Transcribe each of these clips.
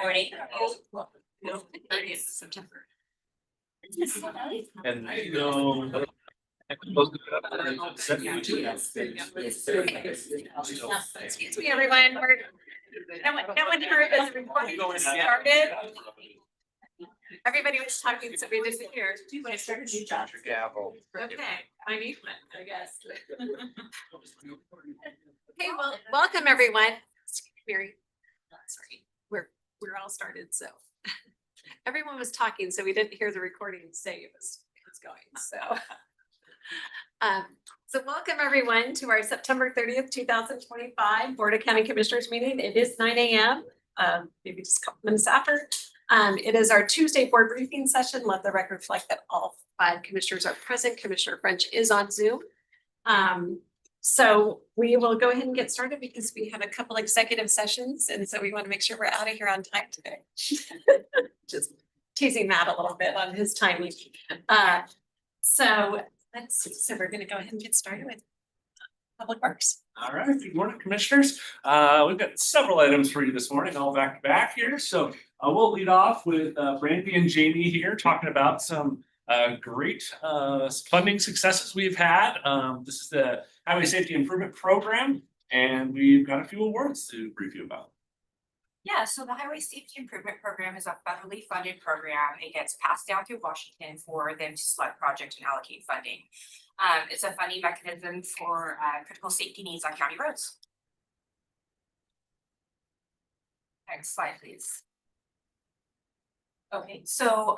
Morning. 30th September. And Excuse me, everyone. No one heard this recording started. Everybody was talking, so we disappeared. When I started, you Josh. gavel. Okay, I need one, I guess. Okay, well, welcome everyone. Mary, sorry, we're all started, so. Everyone was talking, so we didn't hear the recording say it was going, so. So welcome everyone to our September 30th, 2025 Board of County Commissioners meeting. It is 9 a.m. Maybe just a couple minutes after. It is our Tuesday board briefing session. Let the record reflect that all 5 commissioners are present. Commissioner French is on Zoom. So we will go ahead and get started because we have a couple executive sessions, and so we want to make sure we're out of here on time today. Just teasing Matt a little bit on his timing. So we're going to go ahead and get started with Public Works. All right, good morning, commissioners. We've got several items for you this morning, all back to back here. So we'll lead off with Brandy and Jamie here talking about some great funding successes we've had. This is the Highway Safety Improvement Program, and we've got a few awards to brief you about. Yeah, so the Highway Safety Improvement Program is a federally funded program. It gets passed down through Washington for them to select projects and allocate funding. It's a funding mechanism for critical safety needs on county roads. Next slide, please. Okay, so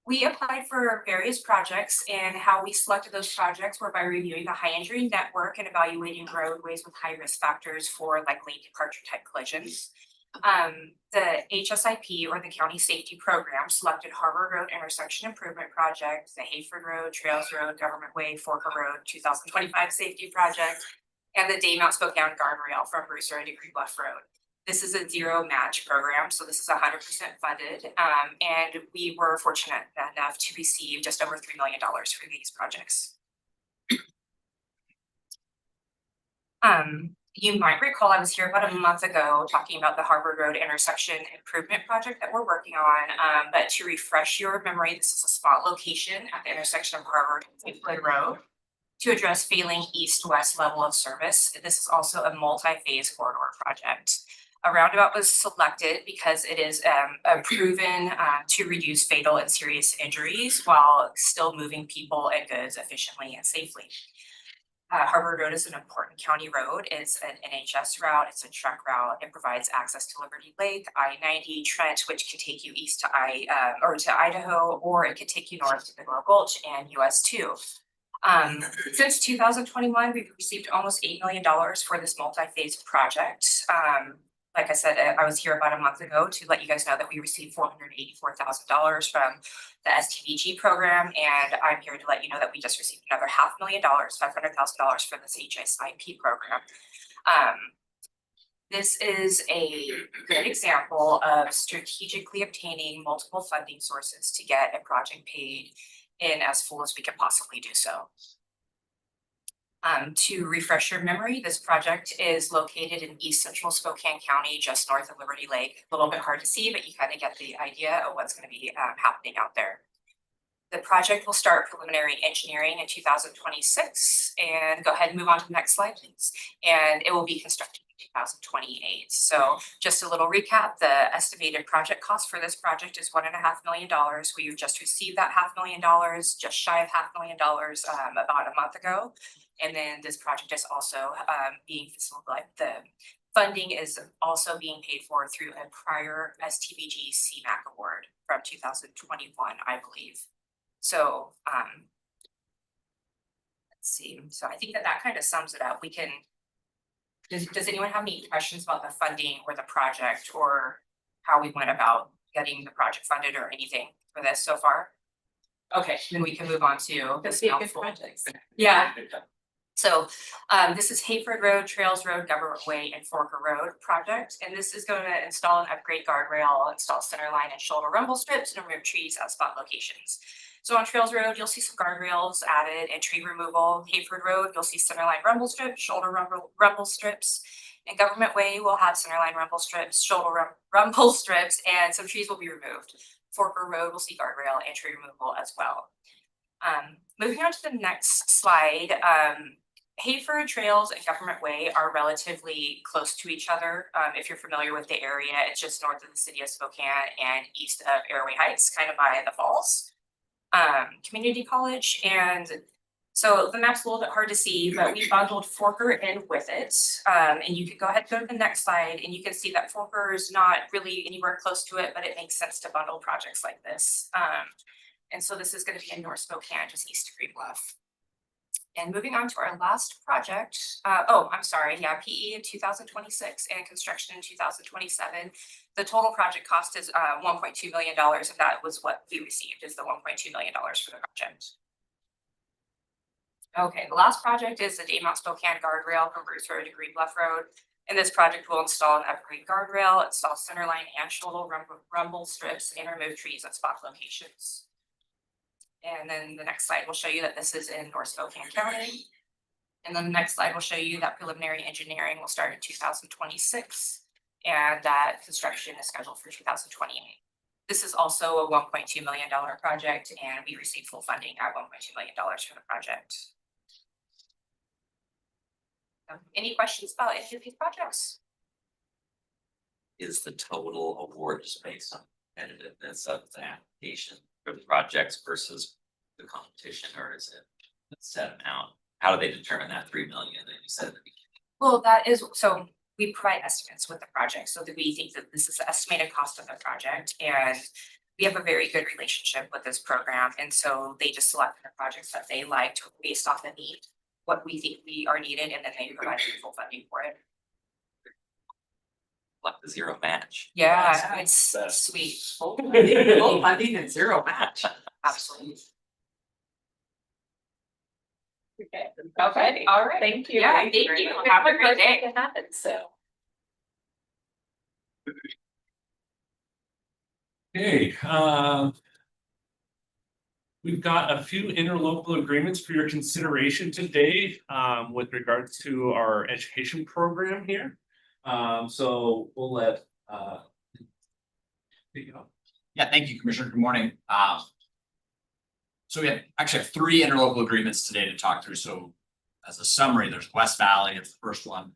we applied for various projects, and how we selected those projects were by reviewing the high injury network and evaluating roadways with high risk factors for like lane departure type collisions. The HSIP, or the County Safety Program, selected Harbor Road Intersection Improvement Project, the Hayford Road, Trails Road, Government Way, Forker Road 2025 Safety Project, and the Daymount Spokane Guardrail from Bruce Road to Creek Bluff Road. This is a zero match program, so this is 100% funded, and we were fortunate enough to receive just over $3 million for these projects. You might recall I was here about a month ago talking about the Harbor Road Intersection Improvement Project that we're working on, but to refresh your memory, this is a spot location at the intersection of Harvard and Floyd Road to address failing east-west level of service. This is also a multi-phase corridor project. A roundabout was selected because it is proven to reduce fatal and serious injuries while still moving people and goods efficiently and safely. Harbor Road is an important county road. It's an NHS route. It's a truck route. It provides access to Liberty Lake, I-90, Trent, which can take you east to Idaho, or it could take you north to Bigelow Gulch and US 2. Since 2021, we've received almost $8 million for this multi-phase project. Like I said, I was here about a month ago to let you guys know that we received $484,000 from the STVG program, and I'm here to let you know that we just received another $500,000, $500,000 for this HSIP program. This is a good example of strategically obtaining multiple funding sources to get a project paid in as full as we can possibly do so. To refresh your memory, this project is located in East Central Spokane County, just north of Liberty Lake. A little bit hard to see, but you kind of get the idea of what's going to be happening out there. The project will start preliminary engineering in 2026, and go ahead and move on to the next slide, please. And it will be constructed in 2028. So just a little recap, the estimated project cost for this project is $1.5 million. We just received that $500,000, just shy of $500,000 about a month ago. And then this project is also being facilitated. The funding is also being paid for through a prior STVG CMAQ award from 2021, I believe. So let's see. So I think that kind of sums it up. We can. Does anyone have any questions about the funding or the project or how we went about getting the project funded or anything for this so far? Okay, then we can move on to this be a good project. Yeah. So this is Hayford Road, Trails Road, Government Way, and Forker Road project. And this is going to install and upgrade guardrail, install center line and shoulder rumble strips, and remove trees at spot locations. So on Trails Road, you'll see some guardrails added and tree removal. Hayford Road, you'll see center line rumble strips, shoulder rumble strips. And Government Way will have center line rumble strips, shoulder rumble strips, and some trees will be removed. Forker Road will see guardrail and tree removal as well. Moving on to the next slide, Hayford Trails and Government Way are relatively close to each other. If you're familiar with the area, it's just north of the city of Spokane and east of Airway Heights, kind of by the falls. Community college, and so the map's a little bit hard to see, but we bundled Forker in with it. And you can go ahead and go to the next slide, and you can see that Forker is not really anywhere close to it, but it makes sense to bundle projects like this. And so this is going to be in North Spokane, just east of Green Bluff. And moving on to our last project, PE in 2026 and construction in 2027. The total project cost is $1.2 million, and that was what we received, is the $1.2 million for the project. Okay, the last project is the Daymount Spokane guardrail from Bruce Road to Green Bluff Road. And this project will install an upgrade guardrail, install center line and shoulder rumble strips, and remove trees at spot locations. And then the next slide will show you that this is in North Spokane County. And then the next slide will show you that preliminary engineering will start in 2026 and that construction is scheduled for 2028. This is also a $1.2 million project, and we received full funding at $1.2 million for the project. Any questions about any of these projects? Is the total award just based on competitiveness of the application for the projects versus the competition, or is it a set amount? How do they determine that 3 million that you said at the beginning? Well, that is, so we provide estimates with the project so that we think that this is the estimated cost of the project, and we have a very good relationship with this program, and so they just select the projects that they like based off the need, what we think we are needed, and then they provide full funding for it. Like the zero match. Yeah, it's sweet. Full funding and zero match. Absolutely. Okay. Okay, all right. Thank you. Yeah, thank you. Have a great day. It happens, so. Okay, we've got a few interlocal agreements for your consideration today, with regards to our education program here. So we'll let, there you go. Yeah, thank you, Commissioner. Good morning. So we actually have 3 interlocal agreements today to talk through. So as a summary, there's West Valley, it's the first one,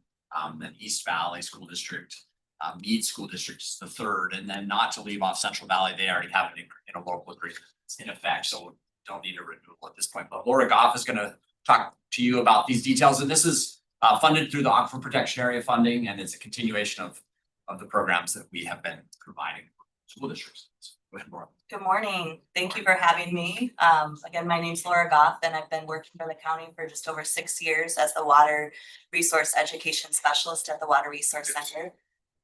then East Valley School District, Meade School District is the third, and then not to leave off Central Valley, they already have an interlocal agreement in effect, so don't need a renewal at this point. But Laura Goff is going to talk to you about these details, and this is funded through the Aquifer Protection Area funding, and it's a continuation of the programs that we have been providing for school districts. Go ahead, Laura. Good morning. Thank you for having me. Again, my name's Laura Goff, and I've been working for the county for just over 6 years as the Water Resource Education Specialist at the Water Resource Center.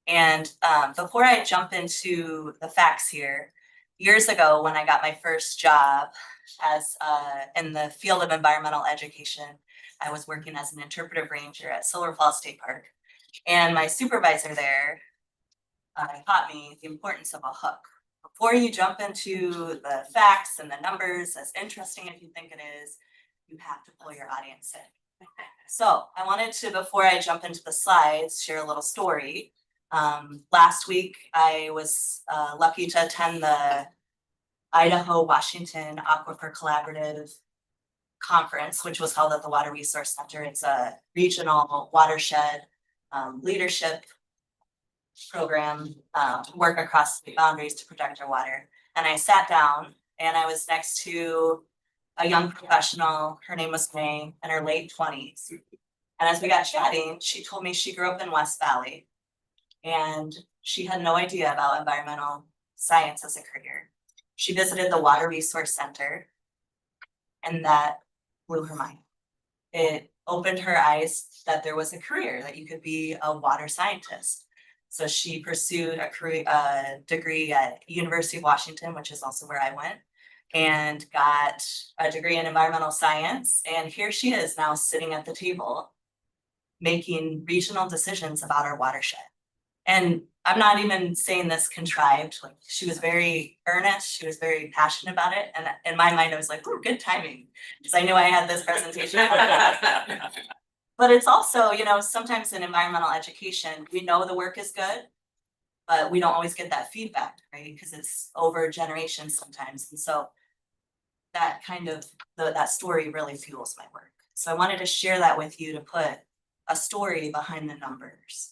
And before I jump into the facts here, years ago when I got my first job as in the field of environmental education, I was working as an interpretive ranger at Silver Falls State Park. And my supervisor there taught me the importance of a hook. Before you jump into the facts and the numbers, as interesting as you think it is, you have to pull your audience in. So I wanted to, before I jump into the slides, share a little story. Last week, I was lucky to attend the Idaho-Washington Aquifer Collaborative Conference, which was held at the Water Resource Center. It's a regional watershed leadership program, work across the boundaries to protect our water. And I sat down and I was next to a young professional. Her name was May, in her late 20s. And as we got chatting, she told me she grew up in West Valley and she had no idea about environmental science as a career. She visited the Water Resource Center and that blew her mind. It opened her eyes that there was a career, that you could be a water scientist. So she pursued a degree at University of Washington, which is also where I went. and got a degree in environmental science. And here she is now sitting at the table making regional decisions about our watershed. And I'm not even saying this contrived, like she was very earnest, she was very passionate about it. And in my mind, I was like, oh, good timing, because I knew I had this presentation. But it's also, you know, sometimes in environmental education, we know the work is good, but we don't always get that feedback, right? Because it's over generations sometimes. And so that kind of, that story really fuels my work. So I wanted to share that with you to put a story behind the numbers.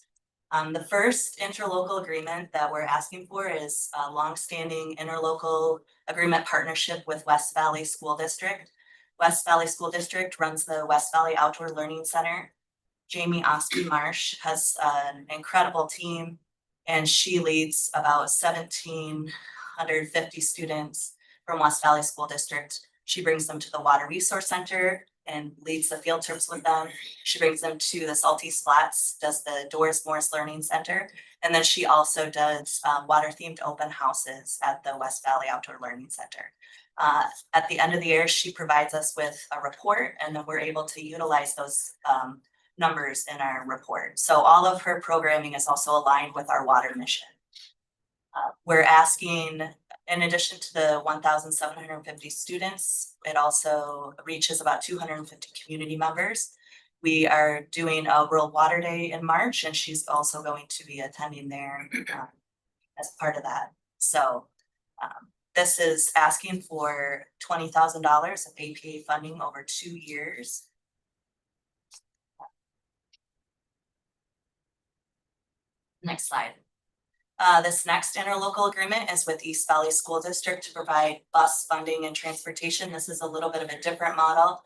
The first interlocal agreement that we're asking for is a longstanding interlocal agreement partnership with West Valley School District. West Valley School District runs the West Valley Outdoor Learning Center. Jamie Oski Marsh has an incredible team, and she leads about 1,750 students from West Valley School District. She brings them to the Water Resource Center and leads the field trips with them. She brings them to the Salty Flats, does the Doris Morris Learning Center. And then she also does water themed open houses at the West Valley Outdoor Learning Center. At the end of the year, she provides us with a report, and then we're able to utilize those numbers in our report. So all of her programming is also aligned with our water mission. We're asking, in addition to the 1,750 students, it also reaches about 250 community members. We are doing a World Water Day in March, and she's also going to be attending there as part of that. So this is asking for $20,000 of APA funding over 2 years. Next slide. This next interlocal agreement is with East Valley School District to provide bus funding and transportation. This is a little bit of a different model.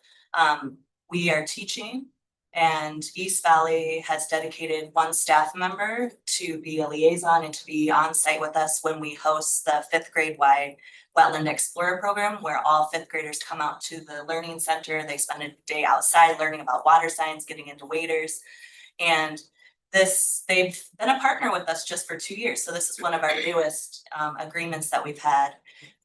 We are teaching, and East Valley has dedicated one staff member to be a liaison and to be on site with us when we host the 5th grade wide Wetland Explorer program, where all 5th graders come out to the learning center. They spend a day outside learning about water science, getting into waders. And they've been a partner with us just for 2 years. So this is one of our newest agreements that we've had,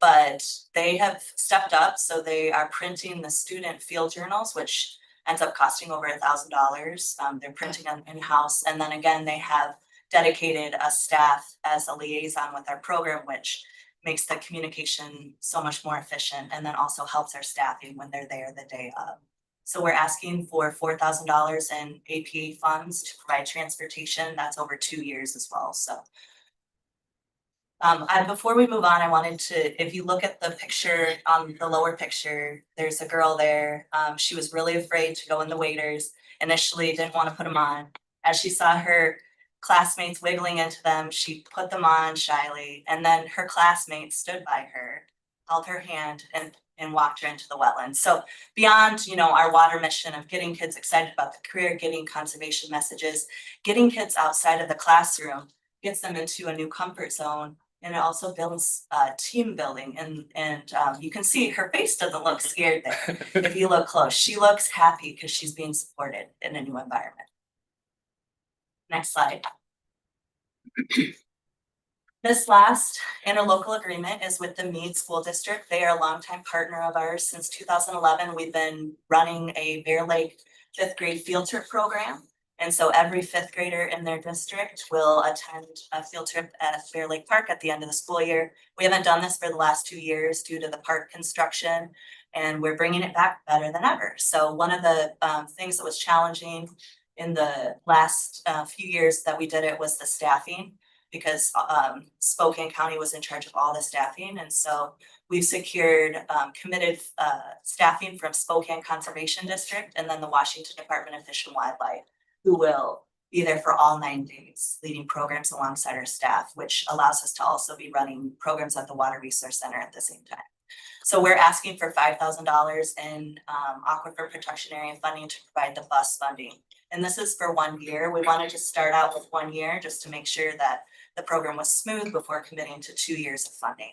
but they have stepped up. So they are printing the student field journals, which ends up costing over $1,000. They're printing them in-house. And then again, they have dedicated a staff as a liaison with our program, which makes the communication so much more efficient, and then also helps our staffing when they're there the day of. So we're asking for $4,000 in APA funds to provide transportation. That's over 2 years as well. So before we move on, I wanted to, if you look at the picture on the lower picture, there's a girl there. She was really afraid to go in the waders. Initially didn't want to put them on. As she saw her classmates wiggling into them, she put them on shyly, and then her classmates stood by her, held her hand, and walked her into the wetlands. So beyond, you know, our water mission of getting kids excited about the career, getting conservation messages, getting kids outside of the classroom gets them into a new comfort zone. And it also builds team building. And you can see her face doesn't look scared there. If you look close, she looks happy because she's being supported in a new environment. Next slide. This last interlocal agreement is with the Meade School District. They are a longtime partner of ours. Since 2011, we've been running a Bear Lake 5th grade field trip program. And so every 5th grader in their district will attend a field trip at Bear Lake Park at the end of the school year. We haven't done this for the last 2 years due to the park construction, and we're bringing it back better than ever. So one of the things that was challenging in the last few years that we did it was the staffing, because Spokane County was in charge of all the staffing. And so we've secured committed staffing from Spokane Conservation District and then the Washington Department of Fish and Wildlife, who will be there for all 9 days, leading programs alongside our staff, which allows us to also be running programs at the Water Resource Center at the same time. So we're asking for $5,000 in aquifer protection area funding to provide the bus funding. And this is for 1 year. We wanted to start out with 1 year just to make sure that the program was smooth before committing to 2 years of funding.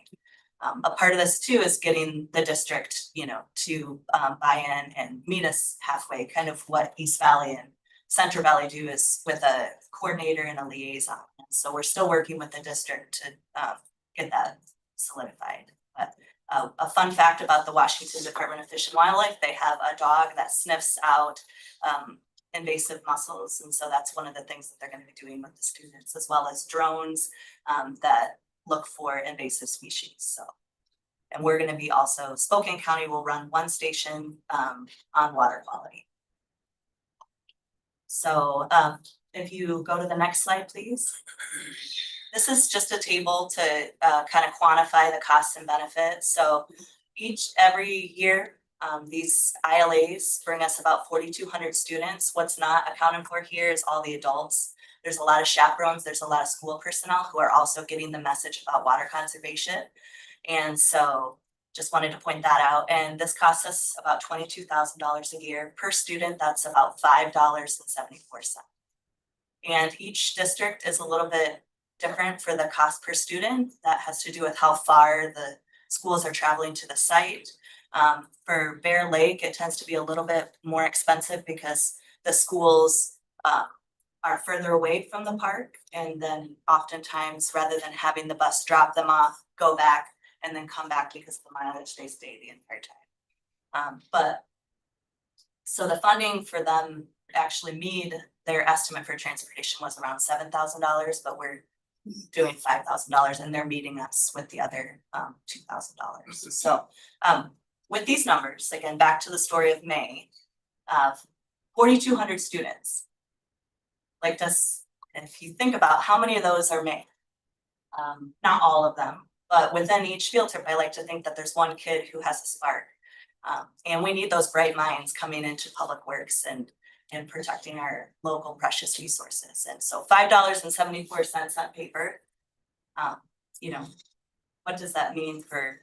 A part of this too is getting the district, you know, to buy in and meet us halfway, kind of what East Valley and Central Valley do is with a coordinator and a liaison. And so we're still working with the district to get that solidified. But A fun fact about the Washington Department of Fish and Wildlife, they have a dog that sniffs out invasive mussels. And so that's one of the things that they're going to be doing with the students, as well as drones that look for invasive species. So, and we're going to be also, Spokane County will run one station on water quality. So if you go to the next slide, please. This is just a table to kind of quantify the costs and benefits. So every year, these ILAs bring us about 4,200 students. What's not accounted for here is all the adults. There's a lot of chaperones, there's a lot of school personnel who are also getting the message about water conservation. And so just wanted to point that out. And this costs us about $22,000 a year per student. That's about $5.74. And each district is a little bit different for the cost per student. That has to do with how far the schools are traveling to the site. For Bear Lake, it tends to be a little bit more expensive because the schools are further away from the park. And then oftentimes, rather than having the bus drop them off, go back and then come back because of the mileage, they stay the entire time. But so the funding for them, actually Meade, their estimate for transportation was around $7,000, but we're doing $5,000 and they're meeting us with the other $2,000. So with these numbers, again, back to the story of May, 4,200 students. Like this, if you think about how many of those are May, not all of them, but within each field trip, I like to think that there's one kid who has a spark. And we need those bright minds coming into public works and protecting our local precious resources. And so $5.74 on paper, you know, what does that mean for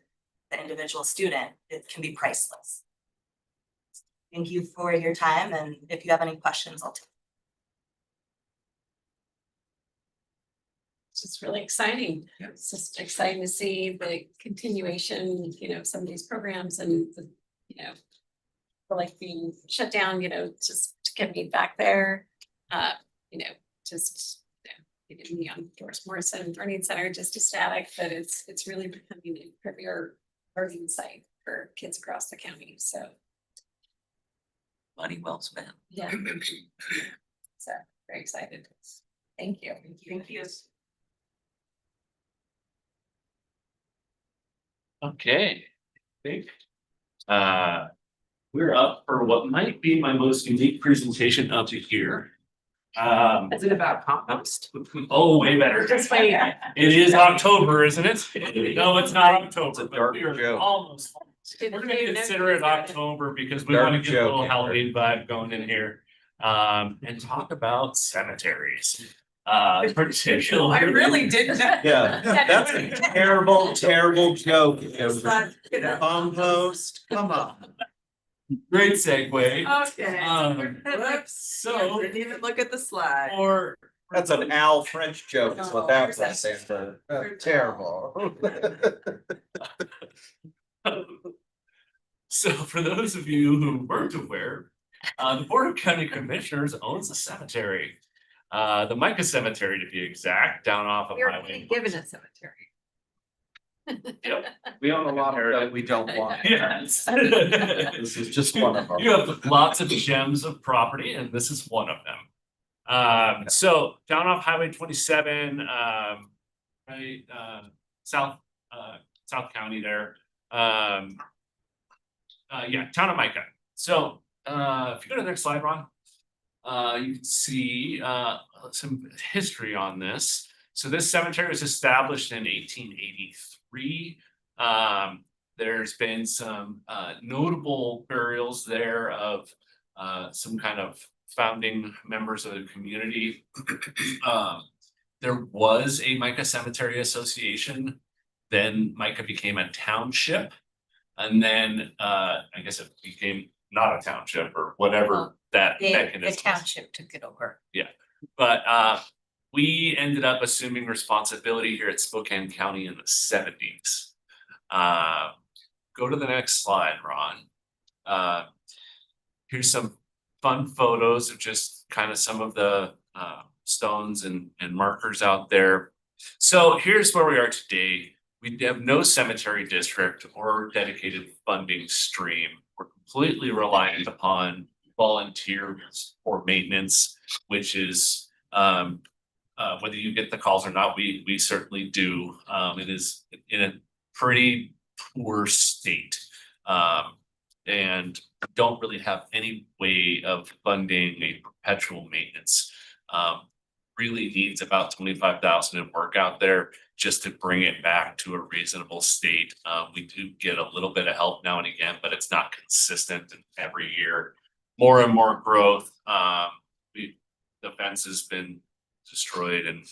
the individual student? It can be priceless. Thank you for your time. And if you have any questions, I'll take. It's just really exciting. It's just exciting to see the continuation, you know, some of these programs and the, you know, for like being shut down, you know, just to get me back there. You know, just getting me on Doris Morrison Learning Center, just ecstatic that it's really becoming a premier learning site for kids across the county. So Money well spent. yeah. So very excited. Thank you. Thank you. Okay, I think we're up for what might be my most unique presentation of the year. Is it about compost? Oh, way better. Just waiting. It is October, isn't it? No, it's not October, It's a but dark we are joke. almost. We're gonna consider it October because we Dark want to get a little joke, Halloween vibe going in here. And talk about cemeteries. Particularly. I really didn't. Yeah, that's a terrible, terrible joke. It's not, you know. Compost, come on. Great segue. Okay. Whoops, so Didn't even look at the slide. or That's an Al French joke, is what that was, Sandra. Terrible. So for those of you who weren't aware, the Board of County Commissioners owns a cemetery. The Micah Cemetery to be exact, down off of You're Highway. given a cemetery. Yep. We own a lot of that we don't want. Yes. This is just one of them. You have lots of gems of property and this is one of them. So down off Highway 27, right, South County there. Yeah, town of Micah. So, if you go to the next slide, Ron, you can see, some history on this. So this cemetery was established in 1883. There's been some, notable burials there of, some kind of founding members of the community. There was a Micah Cemetery Association. Then Micah became a township. And then I guess it became not a township or whatever that mechanism. The township took it over. But we ended up assuming responsibility here at Spokane County in the 70s. Go to the next slide, Ron. Here's some fun photos of just kind of some of the stones and markers out there. So here's where we are today. We have no cemetery district or dedicated funding stream. We're completely reliant upon volunteers for maintenance, which is whether you get the calls or not, we certainly do. It is in a pretty poor state. And don't really have any way of funding a perpetual maintenance. Really needs about 25,000 in work out there just to bring it back to a reasonable state. We do get a little bit of help now and again, but it's not consistent every year. More and more growth. The fence has been destroyed and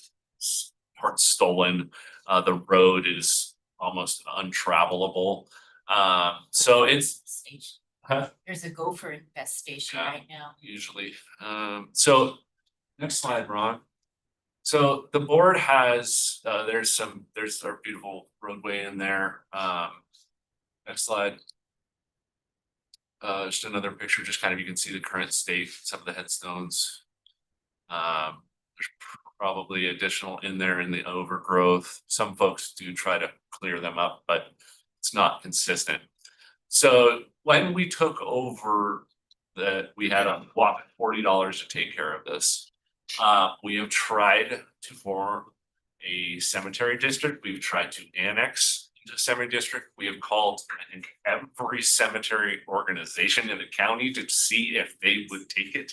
parts stolen. The road is almost untravelable. So it's, huh? There's a gopher infestation Yeah. right now. Usually. So next slide, Ron. So the board has, there's our beautiful roadway in there. Next slide. Just another picture, just kind of, you can see the current state, some of the headstones. There's probably additional in there in the overgrowth. Some folks do try to clear them up, but it's not consistent. So when we took over, we had a whopping $40 to take care of this. We have tried to form a cemetery district. We've tried to annex into a cemetery district. We have called, I think, every cemetery organization in the county to see if they would take it.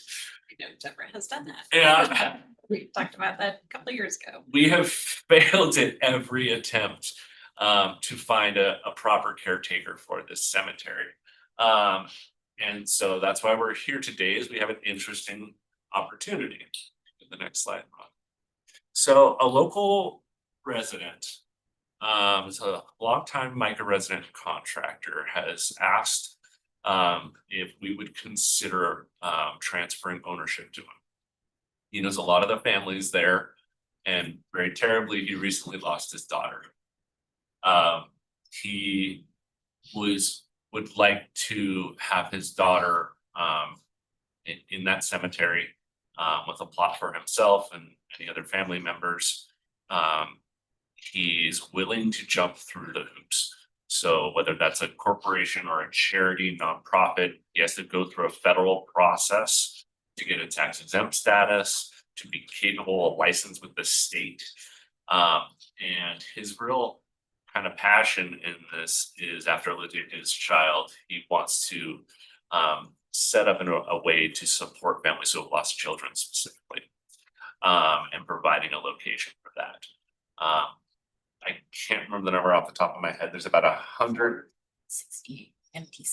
You know, Deborah has done that. Yeah. We talked about that a couple of years ago. We have failed at every attempt to find a proper caretaker for this cemetery. And so that's why we're here today, is we have an interesting opportunity. The next slide, Ron. So a local resident, is a longtime MICA resident contractor, has asked if we would consider transferring ownership to him. He knows a lot of the families there, and very terribly, he recently lost his daughter. He would like to have his daughter in that cemetery with a plot for himself and any other family members. He's willing to jump through the hoops. So whether that's a corporation or a charity nonprofit, he has to go through a federal process to get a tax exempt status, to be capable of license with the state. And his real kind of passion in this is, after losing his child, he wants to set up in a way to support families who have lost children specifically, and providing a location for that. I can't remember the number off the top of my head. There's about 60 empty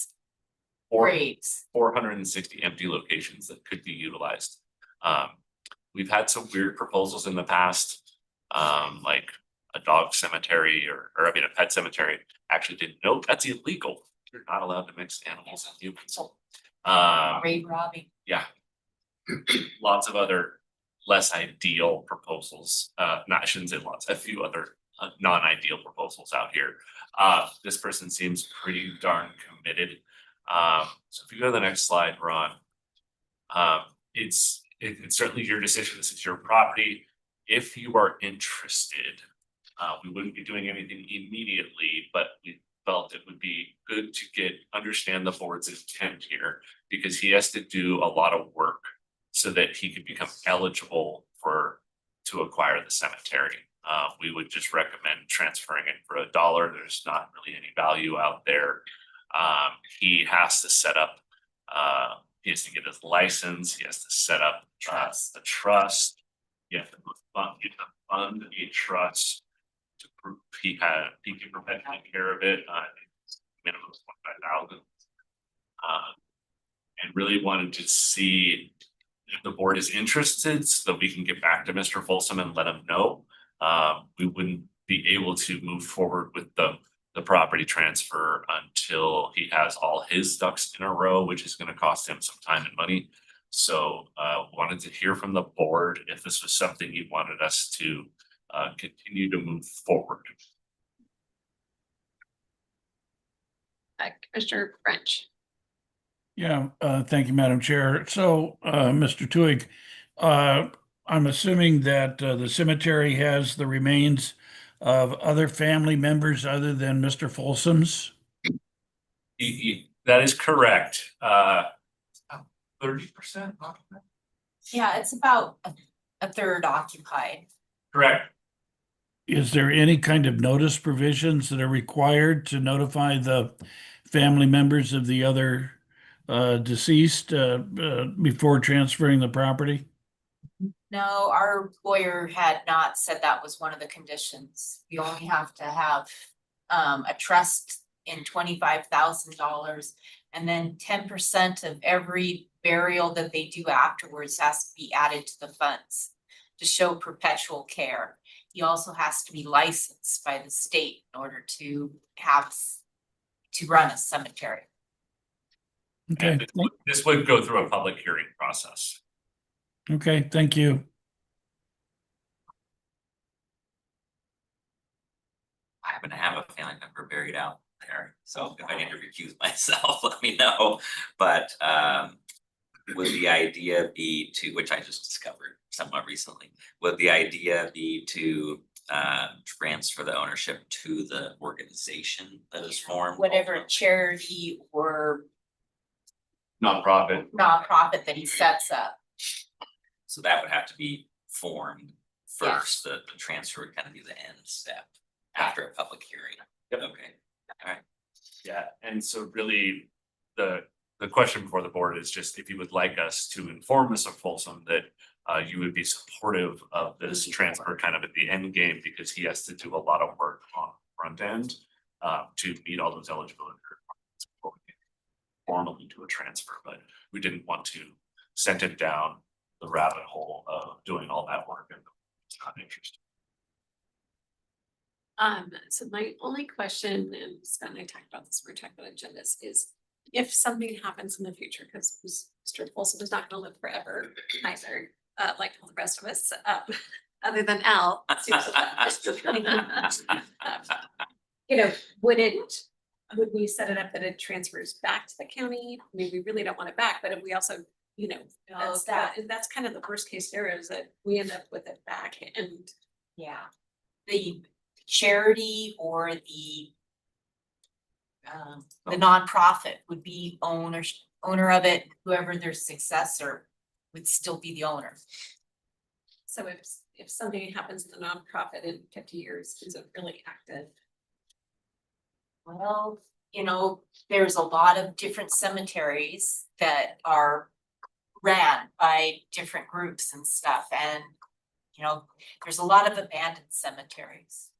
or graves. 460 empty locations that could be utilized. We've had some weird proposals in the past, like a dog cemetery or I mean, a pet cemetery. Actually didn't know that's illegal. You're not allowed to mix animals and humans. Grave robbing. Yeah. Lots of other less ideal proposals, not, I shouldn't say lots, a few other non-ideal proposals out here. This person seems pretty darn committed. So if you go to the next slide, Ron, it's certainly your decision. This is your property. If you are interested, we wouldn't be doing anything immediately, but we felt it would be good to understand the board's intent here, because he has to do a lot of work so that he could become eligible to acquire the cemetery. We would just recommend transferring it for $1. There's not really any value out there. He has to set up, he has to get his license, he has to set up a trust. You have to fund a trust to prove he can prevent taking care of it. Minimum of 25,000. And really wanted to see if the board is interested, so that we can get back to Mr. Folsom and let him know. We wouldn't be able to move forward with the property transfer until he has all his ducks in a row, which is going to cost him some time and money. So wanted to hear from the board if this was something you wanted us to continue to move forward. Commissioner French. Yeah, thank you, Madam Chair. So, Mr. Tuig, I'm assuming that the cemetery has the remains of other family members other than Mr. Folsom's? That is correct. 30%? Yeah, it's about a third occupied. Correct. Is there any kind of notice provisions that are required to notify the family members of the other deceased before transferring the property? No, our lawyer had not said that was one of the conditions. You only have to have a trust in $25,000. And then 10% of every burial that they do afterwards has to be added to the funds to show perpetual care. He also has to be licensed by the state in order to run a cemetery. Okay, This would go through a public hearing process. okay, thank you. I happen to have a family member buried out there, so if I need to recuse myself, let me know. But would the idea be to, which I just discovered somewhat recently, would the idea be to transfer the ownership to the organization that is formed? Whatever charity or Nonprofit. nonprofit that he sets up. So that would have to be formed first, the transfer would kind of be the end step after a public hearing. Yep. Okay, all right. Yeah, and so really, the question before the board is just if you would like us to inform Mr. Folsom that you would be supportive of this transfer kind of at the end game, because he has to do a lot of work on the front end to meet all those eligibility requirements before we can formally do a transfer, but we didn't want to send him down the rabbit hole of doing all that work and it's not interested. So my only question, and Scott and I talked about this, we're talking about agendas, is if something happens in the future, because Mr. Folsom is not gonna live forever either, like all the rest of us, other than Al. You know, would we set it up that it transfers back to the county? I mean, we really don't want it back, but if we also, you know, that's kind of the worst case scenario, is that we end up with it back and. Yeah. The charity or the nonprofit would be owner of it, whoever their successor would still be the owner. So if something happens to the nonprofit in 50 years, is it really active? Well, you know, there's a lot of different cemeteries that are ran by different groups and stuff, and you know, there's a lot of abandoned cemeteries.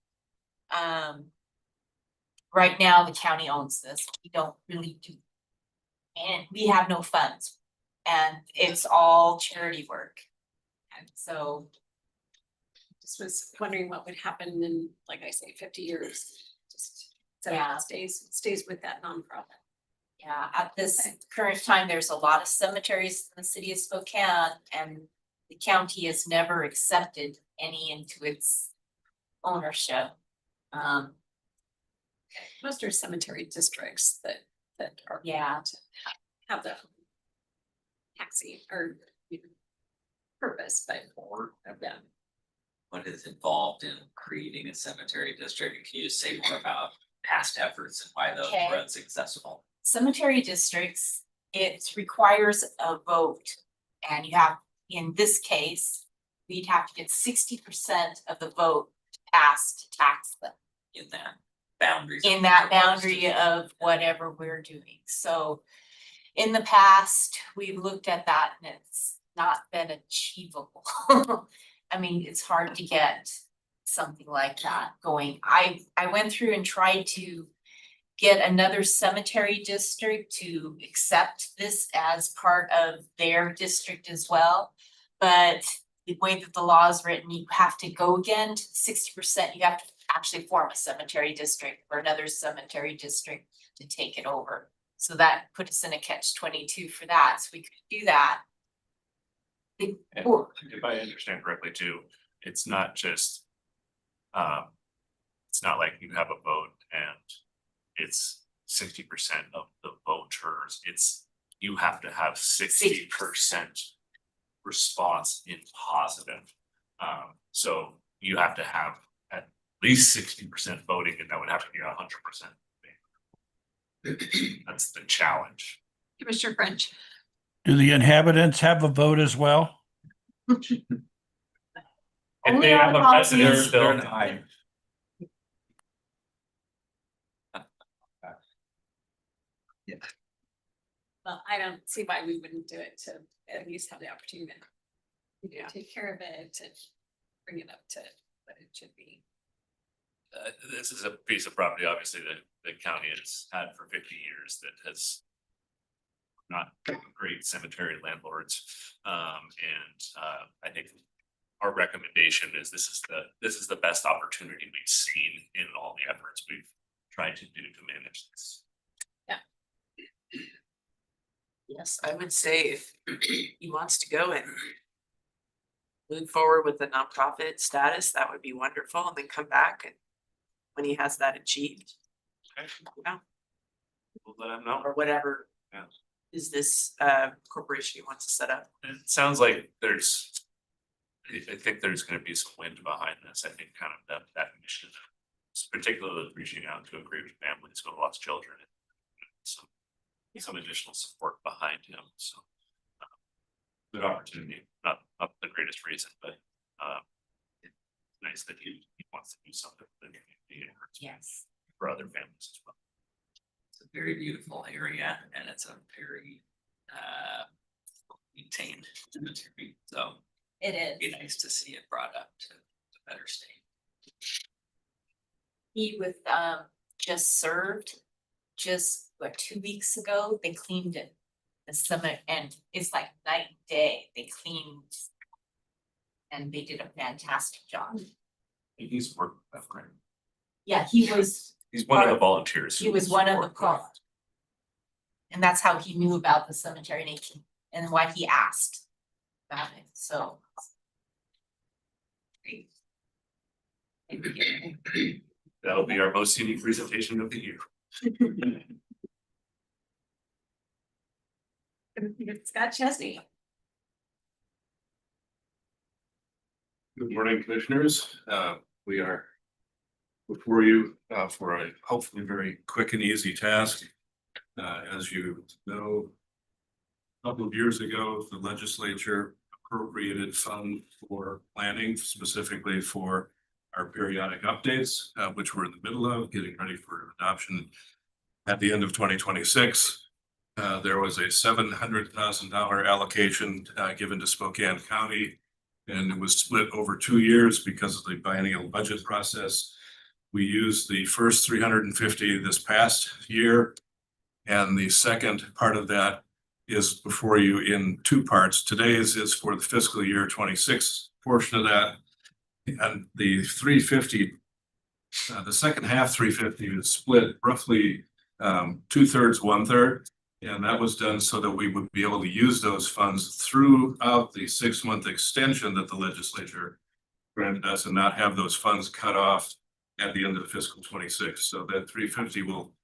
Right now, the county owns this. We don't really do, and we have no funds, and it's all charity work. And so, Just was wondering what would happen in, like I say, 50 years, just so Yeah. it stays with that nonprofit. yeah, at this current time, there's a lot of cemeteries in the city of Spokane, and the county has never accepted any into its ownership. Most are cemetery districts that are. Yeah. to Have the taxi or you know, purpose, but yeah. What is involved in creating a cemetery district? Can you just say more about past efforts and why those Okay. were unsuccessful? Cemetery districts, it requires a vote, and you have, in this case, we'd have to get 60% of the vote to pass to tax them. In that boundaries. In that boundary of whatever we're doing. So in the past, we've looked at that and it's not been achievable. I mean, it's hard to get something like that going. I went through and tried to get another cemetery district to accept this as part of their district as well. But the way that the law is written, you have to go again to 60%, you have to actually form a cemetery district or another cemetery district to take it over. So that put us in a catch-22 for that, so we could do that. And if I understand correctly too, it's not just, it's not like you have a vote and it's 60% of the voters, it's, you have to have 60% response in positive. So you have to have least 60% voting, and that would have to be 100%. That's the challenge. Commissioner French. Do the inhabitants have a vote as well? If Only they on have a policies. resident, They're they'll an aye. Well, I don't see why we wouldn't do it to at least have the opportunity to take care of it and bring it up to what it should be. This is a piece of property, obviously, that the county has had for 50 years that has not great cemetery landlords. I think our recommendation is this is the best opportunity we've seen in all the efforts we've tried to do to manage this. Yes, I would say if he wants to go and move forward with the nonprofit status, that would be wonderful, and then come back and when he has that achieved, Okay. Yeah. We'll let them know. or whatever. Yeah. Is this corporation he wants to set up? It sounds like I think there's gonna be some wind behind this. I think kind of that mission, particularly reaching out to a group of families who have lost children. Some additional support behind him, so. Good opportunity, not the greatest reason, but it's nice that he wants to do something for the community and Yes. for other families as well. It's a very beautiful area and it's a very maintained cemetery, so It it'd be is. nice to see it brought up to better state. He was just served, just what, 2 weeks ago, they cleaned it. The summer, and it's like night and day, they cleaned. And they did a fantastic job. He's worked with that, right? Yeah, he was He's one of the volunteers. He was one of the pro. And that's how he knew about the cemetery nation and why he asked about it, so. Great. Thank you. That'll be our most unique presentation of the year. Scott Chesney. Good morning, commissioners. We are before you for a hopefully very quick and easy task. As you know, a couple of years ago, the legislature appropriated funds for planning, specifically for our periodic updates, which we're in the middle of getting ready for adoption at the end of 2026. There was a $700,000 allocation given to Spokane County, and it was split over 2 years because of the biennial budget process. We used the first 350 this past year, and the second part of that is before you in 2 parts. Today's is for the fiscal year 26 portion of that, and the 350, the second half 350 is split roughly 2/3, 1/3. And that was done so that we would be able to use those funds throughout the 6-month extension that the legislature granted us and not have those funds cut off at the end of the fiscal 26. So that 350 will,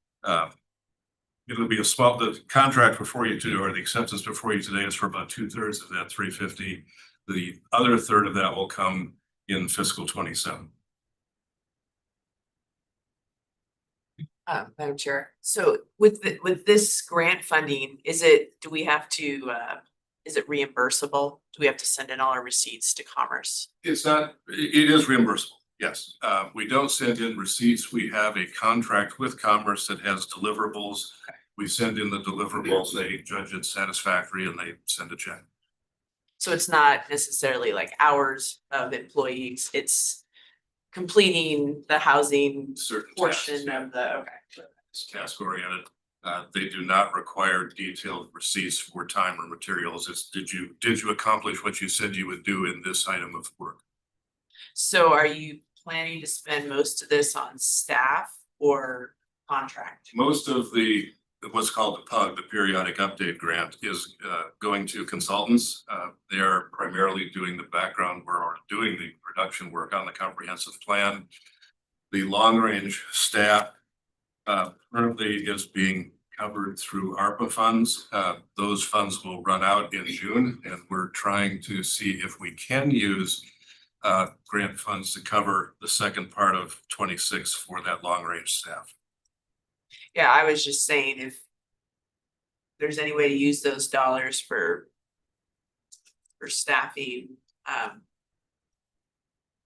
it'll be the contract before you today, or the acceptance before you today is for about 2/3 of that 350. The other third of that will come in fiscal 27. Madam Chair, so with this grant funding, do we have to, is it reimbursable? Do we have to send in all our receipts to Commerce? It's not, it is reimbursable, yes. We don't send in receipts. We have a contract with Commerce that has deliverables. We send in the deliverables, they judge it satisfactory, and they send a check. So it's not necessarily like hours of employees, it's completing the housing Certain portion tasks, yeah. of the, okay. It's task oriented. They do not require detailed receipts for time or materials. It's did you accomplish what you said you would do in this item of work? So are you planning to spend most of this on staff or contract? Most of what's called the PUG, the periodic update grant, is going to consultants. They are primarily doing the background work or doing the production work on the comprehensive plan. The long range staff currently is being covered through ARPA funds. Those funds will run out in June, and we're trying to see if we can use grant funds to cover the second part of 26 for that long range staff. Yeah, I was just saying if there's any way to use those dollars for staffing,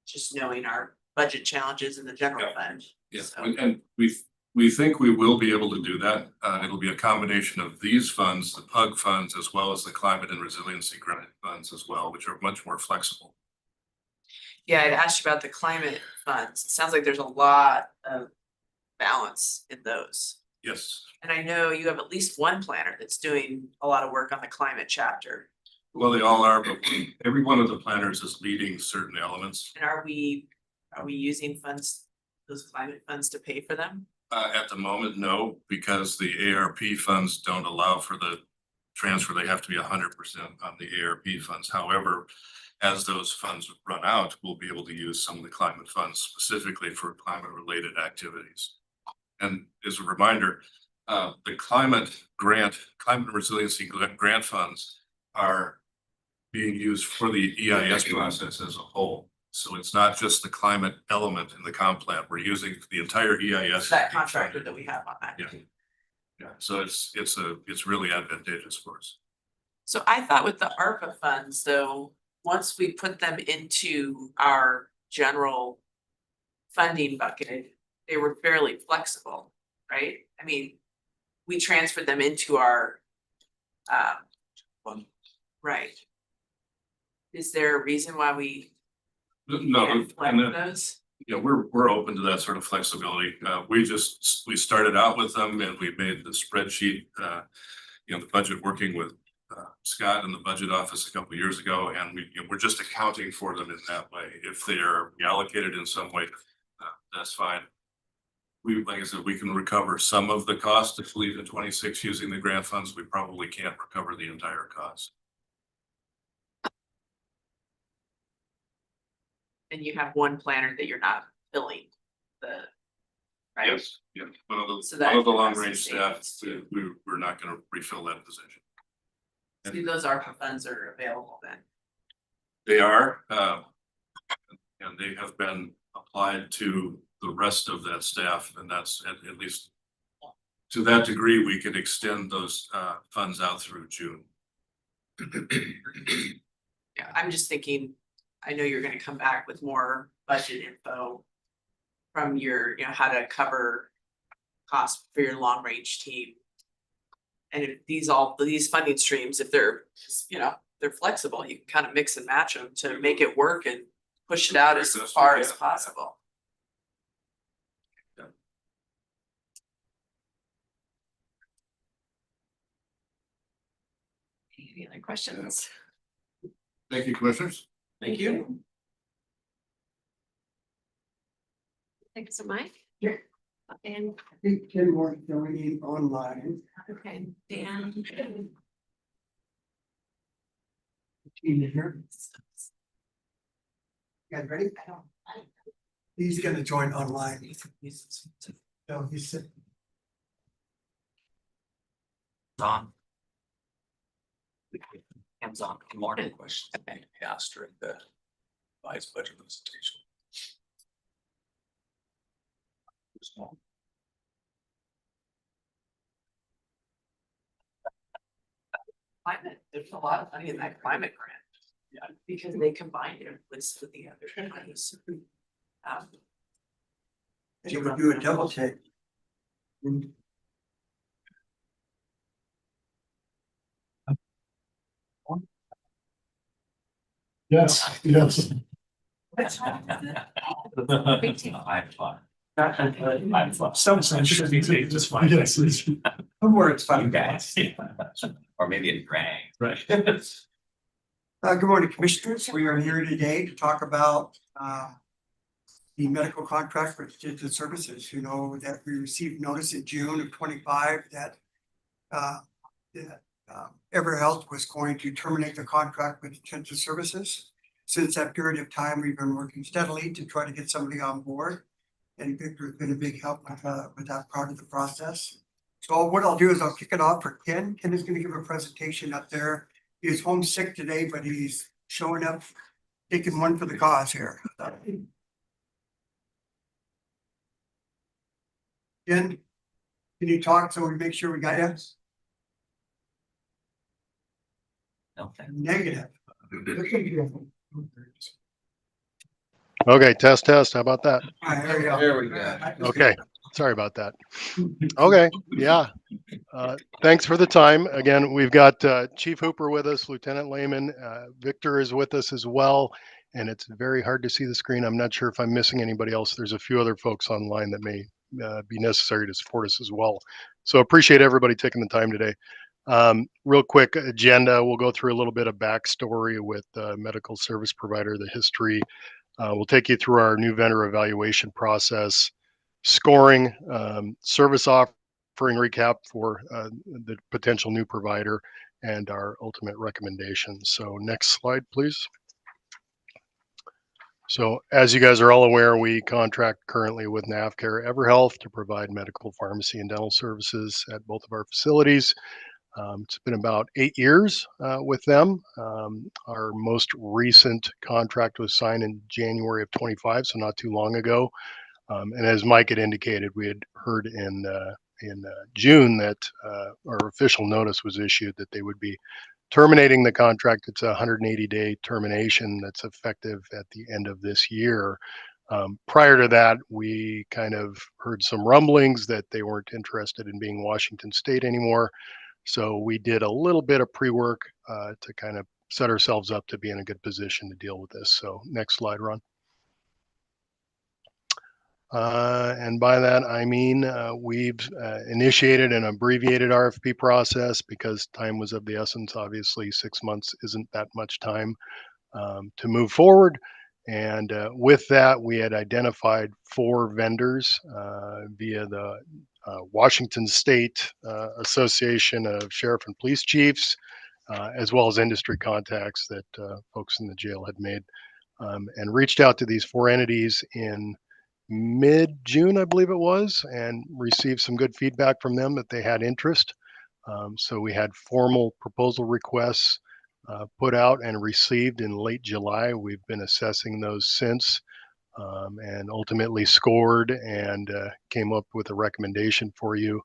just knowing our budget challenges in the general fund. Yeah, So- and we think we will be able to do that. It'll be a combination of these funds, the PUG funds, as well as the climate and resiliency grant funds as well, which are much more flexible. Yeah, I'd asked you about the climate funds. It sounds like there's a lot of balance in those. Yes. And I know you have at least one planner that's doing a lot of work on the climate chapter. Well, they all are, but every one of the planners is leading certain elements. And are we using funds, those climate funds to pay for them? At the moment, no, because the ARP funds don't allow for the transfer. They have to be 100% on the ARP funds. However, as those funds run out, we'll be able to use some of the climate funds specifically for climate related activities. And as a reminder, the climate resiliency grant funds are being used for the EIS process as a whole. So it's not just the climate element in the comp plan. We're using the entire EIS. That contractor that we have on that. Yeah. Yeah, so it's really advantageous for us. So I thought with the ARPA funds, though, once we put them into our general funding bucket, they were fairly flexible, right? I mean, we transferred them into our right. Is there a reason why we No, can't flex and those? yeah, we're open to that sort of flexibility. We started out with them and we made the spreadsheet, the budget working with Scott in the budget office a couple of years ago, and we're just accounting for them in that way. If they are allocated in some way, that's fine. Like I said, we can recover some of the cost if we leave in 26 using the grant funds. We probably can't recover the entire cost. And you have one planner that you're not filling the. Right? Yes, yeah, one So of that the long has range to staff, stay. we're not gonna refill that position. See, those ARPA funds are available then. They are, and they have been applied to the rest of that staff, and that's at least to that degree, we could extend those funds out through June. Yeah, I'm just thinking, I know you're gonna come back with more budget info from your, how to cover costs for your long range team. And if these funding streams, if they're, they're flexible, you can kind of mix and match them to make it work and push it out as far as possible. Any other questions? Thank you, commissioners. Thank you. Thanks, Mike. Yeah. And, I think Ken Moore's doing online. okay, Dan. Team here. You guys ready? He's gonna join online. No, he's sitting. On. Hands on, good morning. Questions asked during the vice budget presentation. Climate, there's a lot of money in that climate grant. Yeah. Because they combined it with the other monies. You would do a double take. Yes, yes. Big team. I'm fine. I'm some sense should be just fine. Yes. Somewhere it's fun. You guys. Or maybe it rang. Right. Good morning, commissioners. We are here today to talk about the medical contract for digital services. You know that we received notice in June of 25 that EverHealth was going to terminate the contract with digital services. Since that period of time, we've been working steadily to try to get somebody on board. And Victor's been a big help with that part of the process. So what I'll do is I'll kick it off for Ken. Ken is going to give a presentation up there. He was homesick today, but he's showing up taking one for the cause here. Jen, can you talk so we make sure we got you? Okay. Negative. Okay, test, how about that? There we go. There we go. Okay, sorry about that. Okay, yeah. Thanks for the time. Again, we've got Chief Hooper with us, Lieutenant Lehman, Victor is with us as well. And it's very hard to see the screen. I'm not sure if I'm missing anybody else. There's a few other folks online that may be necessary to support us as well. So appreciate everybody taking the time today. Real quick agenda, we'll go through a little bit of backstory with medical service provider, the history. We'll take you through our new vendor evaluation process, scoring, service offering recap for the potential new provider, and our ultimate recommendations. So next slide, please. So as you guys are all aware, we contract currently with NavCare EverHealth to provide medical, pharmacy, and dental services at both of our facilities. It's been about 8 years with them. Our most recent contract was signed in January of 25, so not too long ago. And as Mike had indicated, we had heard in June that our official notice was issued that they would be terminating the contract. It's a 180-day termination that's effective at the end of this year. Prior to that, we kind of heard some rumblings that they weren't interested in being Washington State anymore. So we did a little bit of pre-work to kind of set ourselves up to be in a good position to deal with this. So next slide, Ron. And by that, I mean, we've initiated an abbreviated RFP process because time was of the essence. Obviously, 6 months isn't that much time to move forward. And with that, we had identified 4 vendors via the Washington State Association of Sheriff and Police Chiefs, as well as industry contacts that folks in the jail had made, and reached out to these 4 entities in mid-June, I believe it was, and received some good feedback from them that they had interest. So we had formal proposal requests put out and received in late July. We've been assessing those since, and ultimately scored and came up with a recommendation for you.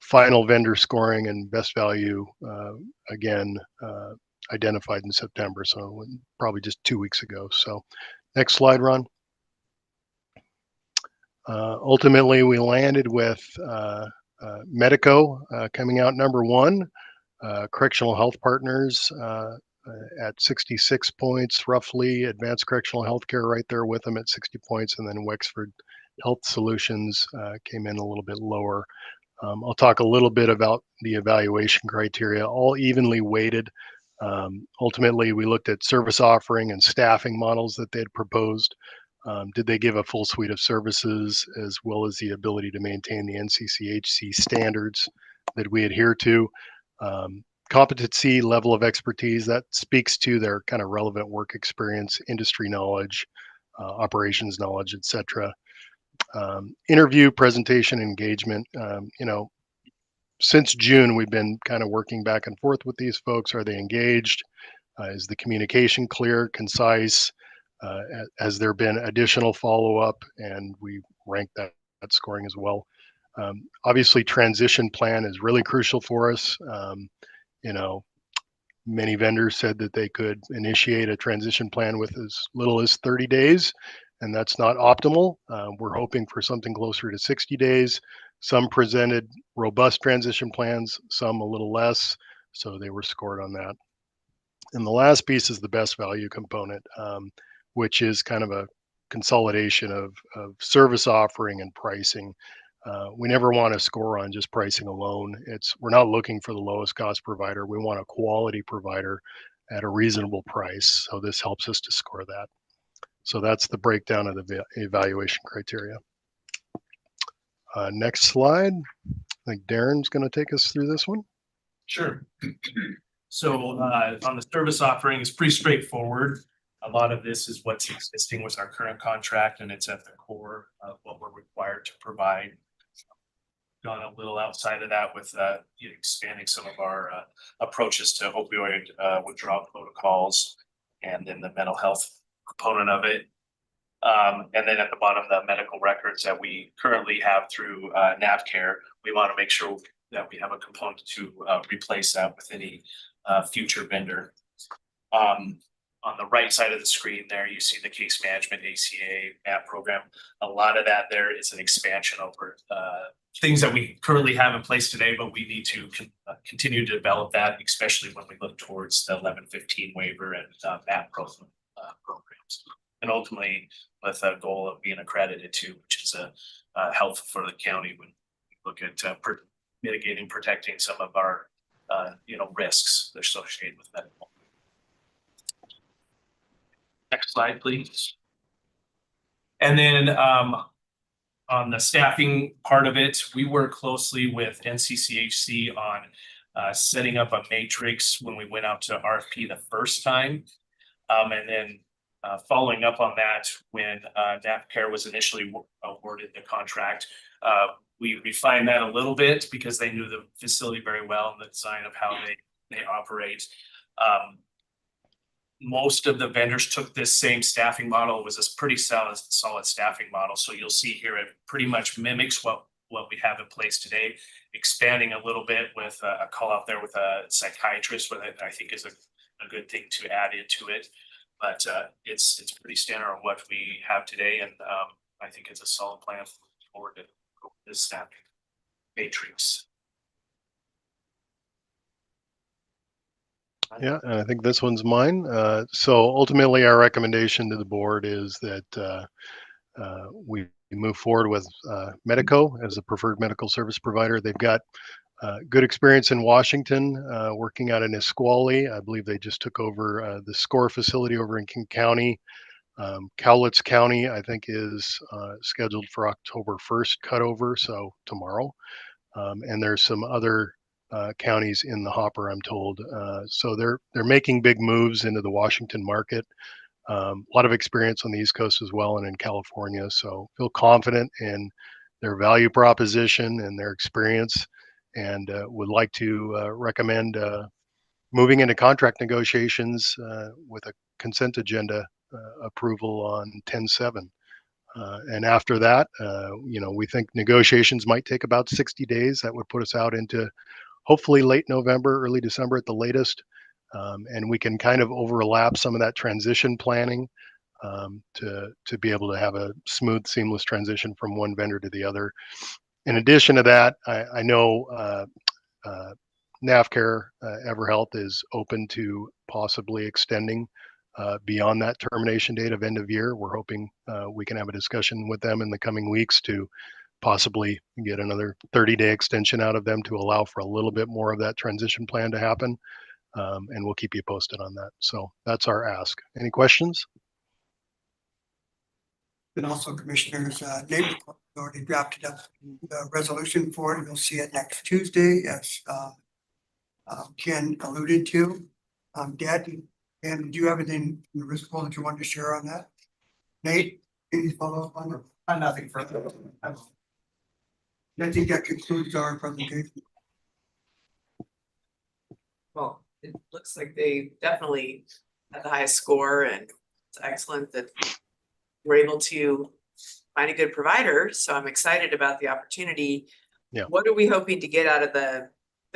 Final vendor scoring and best value, again, identified in September, so probably just 2 weeks ago. So next slide, Ron. Ultimately, we landed with Medico coming out number 1, Correctional Health Partners at 66 points, roughly. Advanced Correctional Healthcare right there with them at 60 points, and then Wexford Health Solutions came in a little bit lower. I'll talk a little bit about the evaluation criteria, all evenly weighted. Ultimately, we looked at service offering and staffing models that they had proposed. Did they give a full suite of services, as well as the ability to maintain the NCCHC standards that we adhere to? Competency, level of expertise, that speaks to their kind of relevant work experience, industry knowledge, operations knowledge, etc. Interview, presentation, engagement. Since June, we've been kind of working back and forth with these folks. Are they engaged? Is the communication clear, concise? Has there been additional follow-up? And we rank that scoring as well. Obviously, transition plan is really crucial for us. Many vendors said that they could initiate a transition plan with as little as 30 days, and that's not optimal. We're hoping for something closer to 60 days. Some presented robust transition plans, some a little less, so they were scored on that. And the last piece is the best value component, which is kind of a consolidation of service offering and pricing. We never want to score on just pricing alone. We're not looking for the lowest cost provider. We want a quality provider at a reasonable price. So this helps us to score that. So that's the breakdown of the evaluation criteria. Next slide. I think Darren's going to take us through this one. Sure. So on the service offering, it's pretty straightforward. A lot of this is what's existing with our current contract, and it's at the core of what we're required to provide. Gone a little outside of that with expanding some of our approaches to opioid withdrawal protocols and then the mental health component of it. And then at the bottom, the medical records that we currently have through NavCare, we want to make sure that we have a component to replace that with any future vendor. On the right side of the screen there, you see the case management ACA MAP program. A lot of that there is an expansion over things that we currently have in place today, but we need to continue to develop that, especially when we look towards the 1115 waiver and MAP programs. And ultimately with a goal of being accredited to, which is helpful for the county when we look at mitigating, protecting some of our risks associated with medical. Next slide, please. And then on the staffing part of it, we work closely with NCCHC on setting up a matrix when we went out to RFP the first time. And then following up on that, when NavCare was initially awarded the contract, we refined that a little bit because they knew the facility very well and the design of how they operate. Most of the vendors took this same staffing model. It was this pretty solid staffing model. So you'll see here it pretty much mimics what we have in place today, expanding a little bit with a call out there with a psychiatrist, what I think is a good thing to add into it. But it's pretty standard on what we have today, and I think it's a solid plan forward to go with this staffing matrix. Yeah, and I think this one's mine. So ultimately, our recommendation to the board is that we move forward with Medico as a preferred medical service provider. They've got good experience in Washington, working out in Nisqually. I believe they just took over the SCORE facility over in King County. Cowlitz County, I think, is scheduled for October 1st cutover, so tomorrow. And there's some other counties in the hopper, I'm told. So they're making big moves into the Washington market. A lot of experience on the East Coast as well and in California. So feel confident in their value proposition and their experience, and would like to recommend moving into contract negotiations with a consent agenda approval on 10/7. And after that, we think negotiations might take about 60 days. That would put us out into hopefully late November, early December at the latest. And we can kind of overlap some of that transition planning to be able to have a smooth, seamless transition from one vendor to the other. In addition to that, I know NavCare EverHealth is open to possibly extending beyond that termination date of end of year. We're hoping we can have a discussion with them in the coming weeks to possibly get another 30-day extension out of them to allow for a little bit more of that transition plan to happen. And we'll keep you posted on that. So that's our ask. Any questions? And also, Commissioners, Neighbor Club already drafted up the resolution for it. You'll see it next Tuesday, as Ken alluded to. Dad, and do you have anything in the risk pool that you want to share on that? Nate, any follow up on it? Nothing further. I think that concludes our presentation. Well, it looks like they definitely had the highest score, and it's excellent that we're able to find a good provider. So I'm excited about the opportunity. Yeah. What are we hoping to get out of the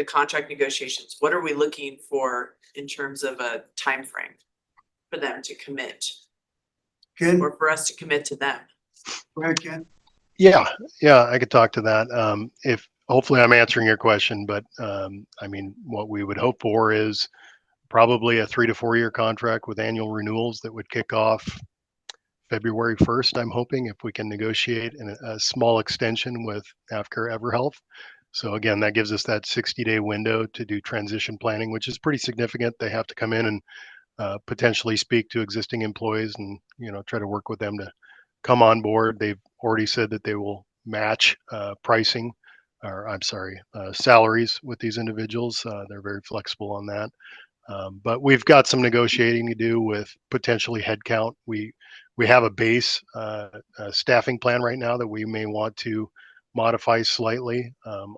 contract negotiations? What are we looking for in terms of a time frame for them to commit, Ken, or for us to commit to them? go ahead, Ken. Yeah, I could talk to that. If hopefully I'm answering your question, but I mean, what we would hope for is probably a 3 to 4 year contract with annual renewals that would kick off February 1st. I'm hoping, if we can negotiate a small extension with NavCare EverHealth. So again, that gives us that 60-day window to do transition planning, which is pretty significant. They have to come in and potentially speak to existing employees and try to work with them to come on board. They've already said that they will match pricing, or I'm sorry, salaries with these individuals. They're very flexible on that. But we've got some negotiating to do with potentially headcount. We have a base staffing plan right now that we may want to modify slightly.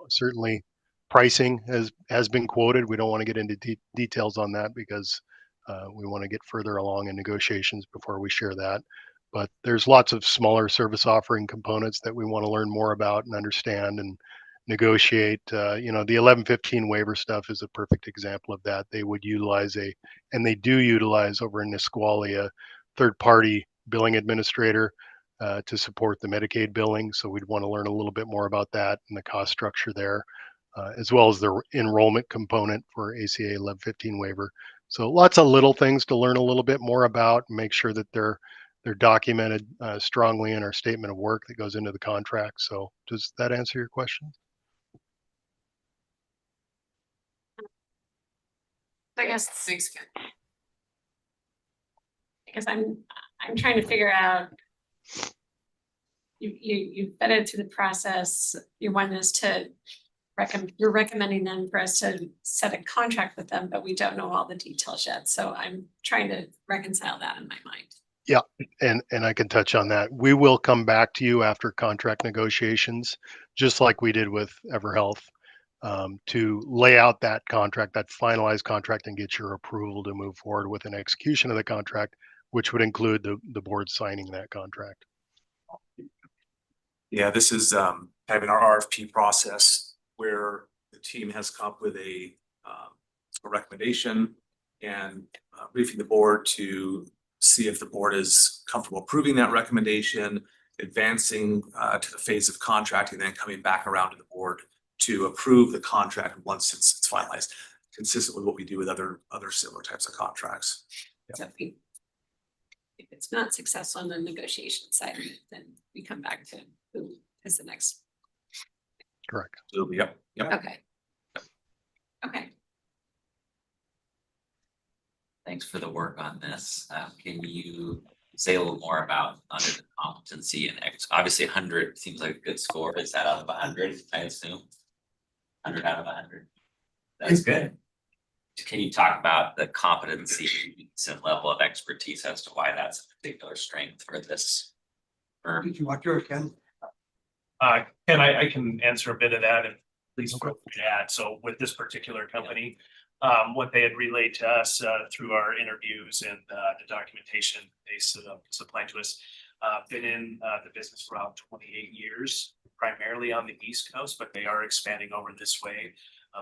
Certainly pricing has been quoted. We don't want to get into details on that because We want to get further along in negotiations before we share that. But there's lots of smaller service offering components that we want to learn more about and understand and negotiate. You know, the 1115 waiver stuff is a perfect example of that. They would utilize and they do utilize over in Nisqually, a third-party billing administrator to support the Medicaid billing. So we'd want to learn a little bit more about that and the cost structure there, as well as the enrollment component for ACA 1115 waiver. So lots of little things to learn a little bit more about and make sure that they're documented strongly in our statement of work that goes into the contract. So does that answer your question? I guess Thanks, Ken. I'm trying to figure out. You've vetted through the process. You want us to you're recommending them for us to set a contract with them, but we don't know all the details yet. So I'm trying to reconcile that in my mind. Yeah, and I can touch on that. We will come back to you after contract negotiations, just like we did with EverHealth, to lay out that contract, that finalized contract, and get your approval to move forward with an execution of the contract, which would include the board signing that contract. Yeah, this is having our RFP process where the team has come up with a recommendation and briefing the board to see if the board is comfortable approving that recommendation, advancing to the phase of contracting, then coming back around to the board to approve the contract once it's finalized, consistent with what we do with other similar types of contracts. So if it's not successful on the negotiation side, then we come back to who is the next. Correct. Yep. Okay. Okay. Thanks for the work on this. Can you say a little more about under the competency and obviously 100 seems like a good score. Is that out of 100? I assume 100 out of 100. That's good. Can you talk about the competency and level of expertise as to why that's a particular strength for this firm? Did you want to, Ken? Ken, I can answer a bit of that and please feel free to add. So with this particular company, what they had relayed to us through our interviews and the documentation they supplied to us, been in the business for about 28 years, primarily on the East Coast, but they are expanding over this way.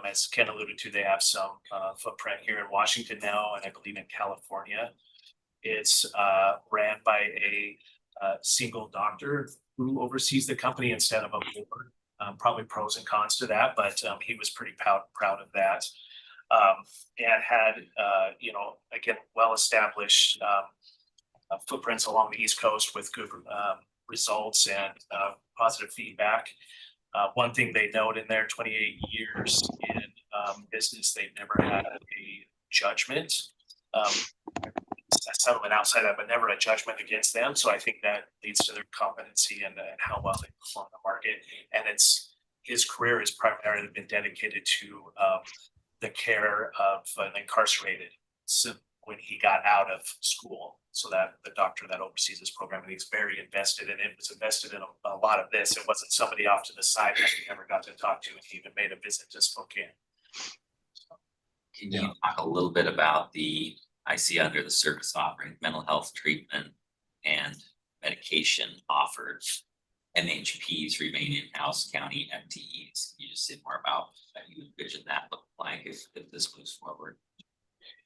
As Ken alluded to, they have some footprint here in Washington now, and I believe in California. It's ran by a single doctor who oversees the company instead of a board. Probably pros and cons to that, but he was pretty proud of that. And had, again, well-established footprints along the East Coast with good results and positive feedback. One thing they note in their 28 years in business, they've never had a judgment. Settlement outside of, but never a judgment against them. So I think that leads to their competency and how well they perform in the market. And his career has primarily been dedicated to the care of an incarcerated when he got out of school. So that the doctor that oversees this program, and he's very invested in it, was invested in a lot of this. It wasn't somebody off to the side that he never got to talk to, and he even made a visit to Spokane. Can you talk a little bit about I see under the service offering, mental health treatment and medication offered, MHPs remain in-house county FTEs. Can you just say more about how you envision that look like if this moves forward?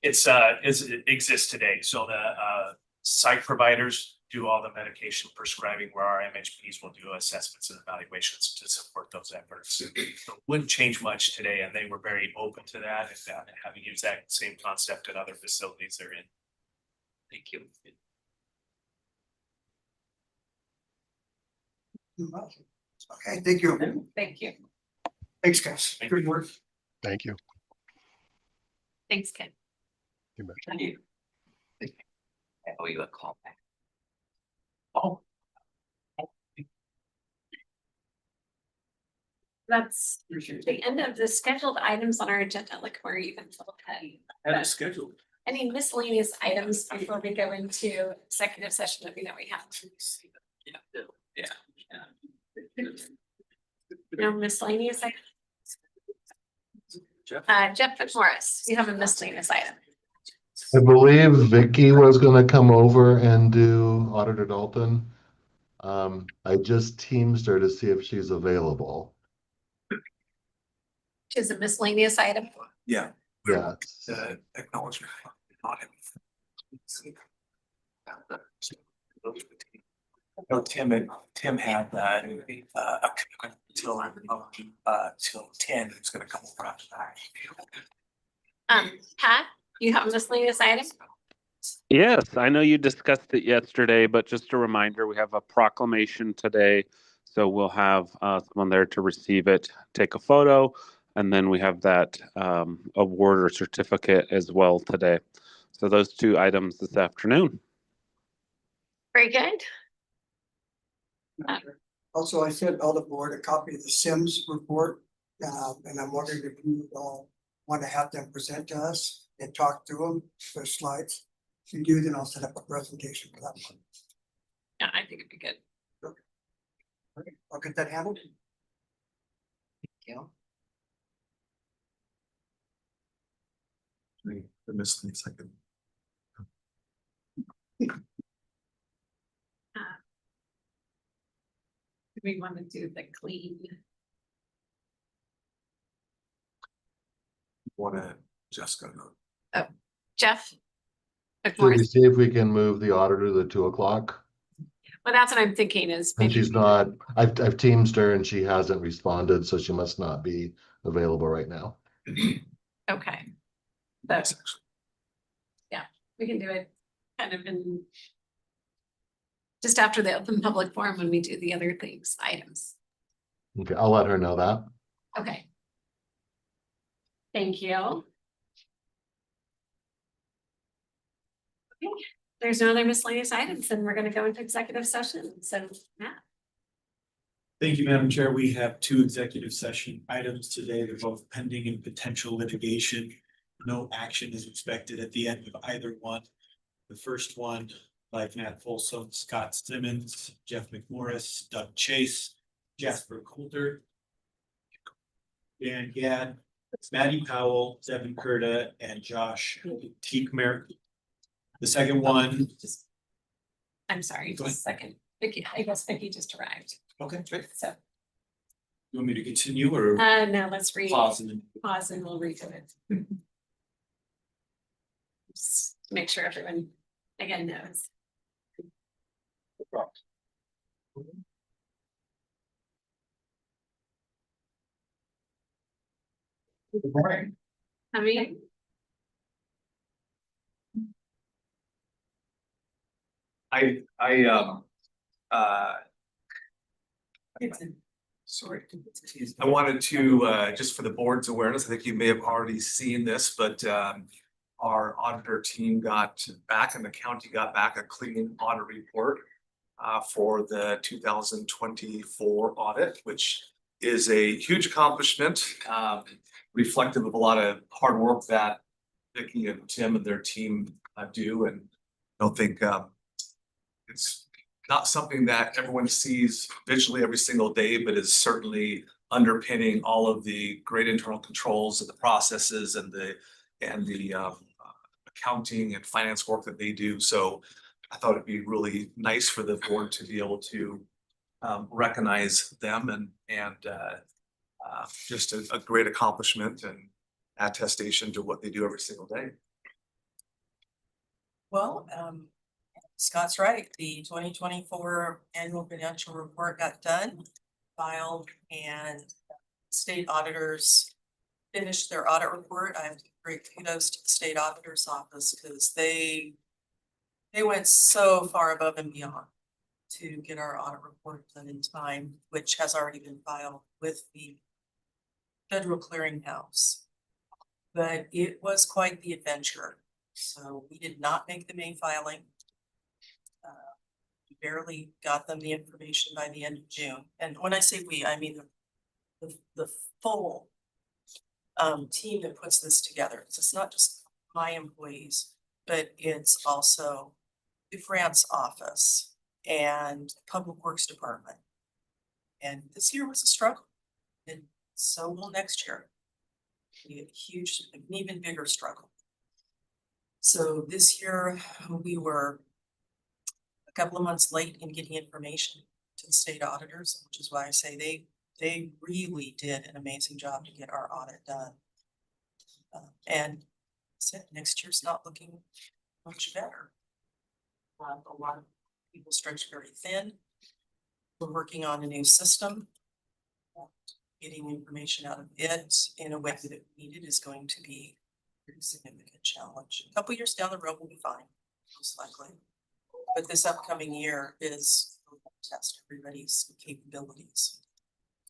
It exists today. So the psych providers do all the medication prescribing, where our MHPs will do assessments and evaluations to support those efforts. So it wouldn't change much today, and they were very open to that and having used that same concept in other facilities they're in. Thank you. Okay, thank you. Thank you. Thanks, guys. Good work. Thank you. Thanks, Ken. You bet. Thank you. I owe you a call back. Oh, That's the end of the scheduled items on our agenda. Look, we're even full ahead. and it's scheduled. Any miscellaneous items before we go into executive session that we know we have? Yeah. No miscellaneous items? Jeff? Jeff Morris, you have a miscellaneous item. Yes. I believe Vicky was gonna come over and do Auditor Dalton. I just teamed her to see if she's available. Which is a miscellaneous item. Yeah. Yeah. Acknowledgement. Not him. No, Tim had that, till 10, it's gonna come over after that. Pat, you have a miscellaneous item? Yes, I know you discussed it yesterday, but just a reminder, we have a proclamation today. So we'll have someone there to receive it, take a photo, and then we have that award or certificate as well today. So those two items this afternoon. Very good. Also, I sent all the board a copy of the Sims report, and I'm wondering if you all want to have them present to us and talk through them for slides. If you do, then I'll set up a presentation for that one. Yeah, I think it'd be good. Okay, I'll get that handled. Thank you. I missed the second. We want to do the clean. Wanna Jessica know. Oh, Jeff? Should we see if we can move the auditor to the 2 o'clock? Well, that's what I'm thinking is. And maybe she's not, I've teamed her and she hasn't responded, so she must not be available right now. Okay. That's. Yeah, we can do it kind of in. Just after the open public forum when we do the other things, items. Okay, I'll let her know that. Okay. Thank you. Okay, there's no other miscellaneous items, and we're gonna go into executive session, so Matt. Thank you, Madam Chair. We have 2 executive session items today. They're both pending in potential litigation. No action is expected at the end of either one. The first one, like Matt Folsom, Scott Simmons, Jeff McMorris, Doug Chase, Jasper Coulter, Dan Gadd, Maddie Powell, Devin Kurta, and Josh Teekmer. The second one. I'm sorry, Go just a second. Vicky, I guess Vicky just arrived. Okay, great. So, You want me to continue or? no, let's read. Pause and then. Pause and we'll read it. Just to make sure everyone again knows. Good morning. I mean. Sorry. I wanted to, just for the board's awareness, I think you may have already seen this, but our auditor team got back and the county got back a clean audit report for the 2024 audit, which is a huge accomplishment, reflective of a lot of hard work that Vicky and Tim and their team do. And I don't think it's not something that everyone sees visually every single day, but is certainly underpinning all of the great internal controls and the processes and the accounting and finance work that they do. So I thought it'd be really nice for the board to be able to recognize them and just a great accomplishment and attestation to what they do every single day. Well, Scott's right. The 2024 annual financial report got done, filed, and state auditors finished their audit report. I have great kudos to the state auditor's office because they went so far above and beyond to get our audit report done in time, which has already been filed with the federal clearinghouse. But it was quite the adventure. So we did not make the May filing. We barely got them the information by the end of June. And when I say we, I mean the full team that puts this together. So it's not just my employees, but it's also the grants office and Public Works Department. And this year was a struggle, and so will next year. Be a huge, an even bigger struggle. So this year, we were a couple of months late in getting information to the state auditors, which is why I say they really did an amazing job to get our audit done. And said next year's not looking much better. A lot of people stretched very thin. We're working on a new system. Getting information out of it in a way that it needed is going to be a pretty significant challenge. A couple years down the road, we'll be fine, most likely. But this upcoming year is a test everybody's capabilities.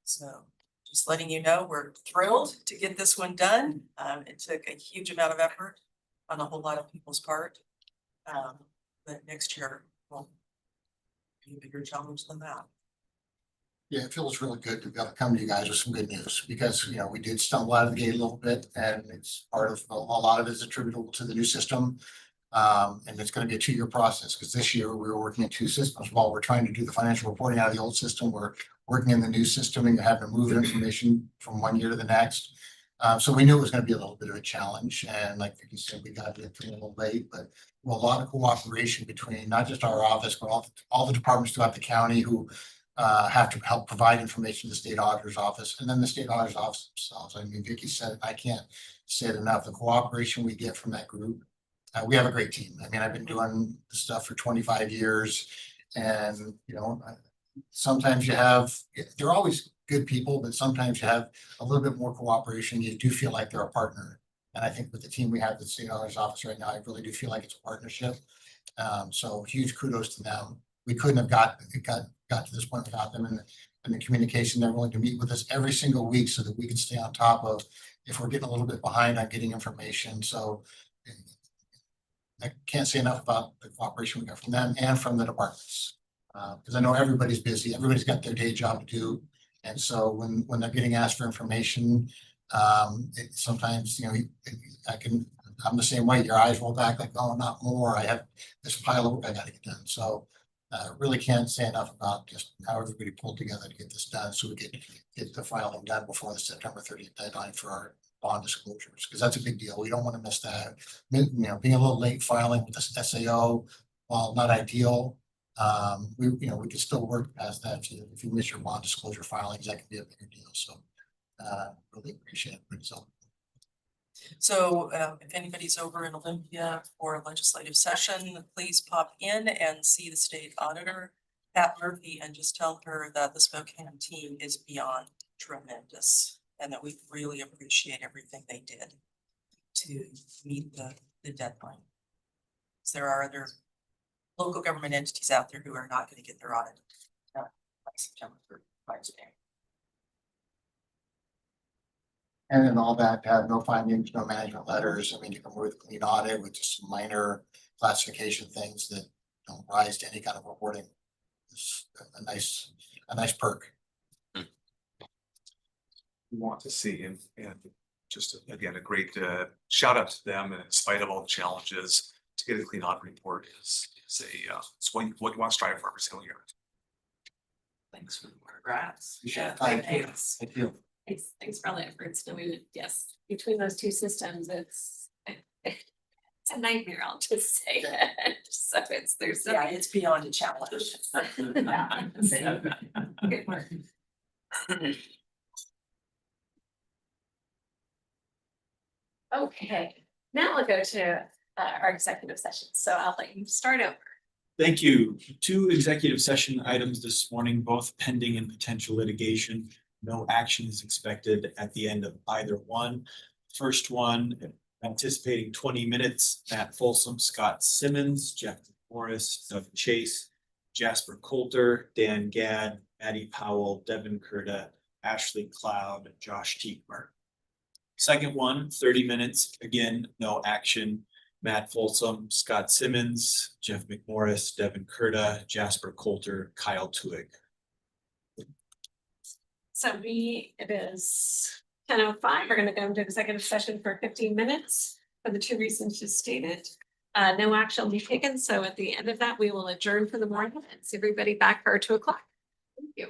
So just letting you know, we're thrilled to get this one done. It took a huge amount of effort on a whole lot of people's part. But next year will be a bigger challenge than that. Yeah, it feels really good to be able to come to you guys with some good news because, you know, we did stumble out of the gate a little bit and it's part of, a lot of it is attributable to the new system. And it's going to be a 2-year process because this year we were working in 2 systems. While we're trying to do the financial reporting out of the old system, we're working in the new system and having to move information from one year to the next. So we knew it was going to be a little bit of a challenge. And like you said, we got it a little late, but a lot of cooperation between not just our office, but all the departments throughout the county who have to help provide information to the state auditor's office and then the state auditor's office themselves. I mean, Vicki said it, I can't say it enough, the cooperation we get from that group. We have a great team. I mean, I've been doing this stuff for 25 years and, you know, sometimes you have, they're always good people, but sometimes you have a little bit more cooperation. You do feel like they're a partner. And I think with the team we have at the state auditor's office right now, I really do feel like it's a partnership. So huge kudos to them. We couldn't have got to this point without them and the communication. They're willing to meet with us every single week so that we can stay on top of if we're getting a little bit behind on getting information. So I can't say enough about the cooperation we got from them and from the departments. Because I know everybody's busy, everybody's got their day job to do. And so when they're getting asked for information, sometimes, you know, I'm the same way, your eyes roll back like, oh, not more. I have this pile of work I gotta get done. So really can't say enough about just how everybody pulled together to get this done so we could get the filing done before the September 30th deadline for our bond disclosures, because that's a big deal. We don't want to miss that. You know, being a little late filing with the SAO, while not ideal, we can still work past that. If you miss your bond disclosure filings, that can be a bigger deal. So really appreciate it. So if anybody's over in Olympia for a legislative session, please pop in and see the state auditor, Pat Murphy, and just tell her that the Spokane team is beyond tremendous and that we really appreciate everything they did to meet the deadline. So there are other local government entities out there who are not going to get their audit by September 3rd by today. And then all that, have no findings, no management letters. I mean, you can work with a clean audit with just some minor classification things that don't rise to any kind of reporting. It's a nice perk. We want to see and just again, a great shout out to them. And in spite of all the challenges, to get a clean audit report is it's what you want to strive for every single year. Thanks for the work. Congrats. Yeah, Thank you. Thank you. Thanks for all the efforts. No, yes, between those 2 systems, it's a nightmare, I'll just say. So it's beyond a challenge. Good work. Okay, now I'll go to our executive session. So I'll let you start over. Thank you. 2 executive session items this morning, both pending and potential litigation. No action is expected at the end of either one. First one, anticipating 20 minutes. Matt Folsom, Scott Simmons, Jeff Morris, Doug Chase, Jasper Coulter, Dan Gadd, Maddie Powell, Devin Kurta, Ashley Cloud, Josh Teekmer. Second one, 30 minutes. Again, no action. Matt Folsom, Scott Simmons, Jeff McMorris, Devin Kurta, Jasper Coulter, Kyle Tuig. So it is 10:05. We're going to go into executive session for 15 minutes for the 2 reasons just stated. No action will be taken. So at the end of that, we will adjourn for the morning and see everybody back for 2 o'clock. Thank you.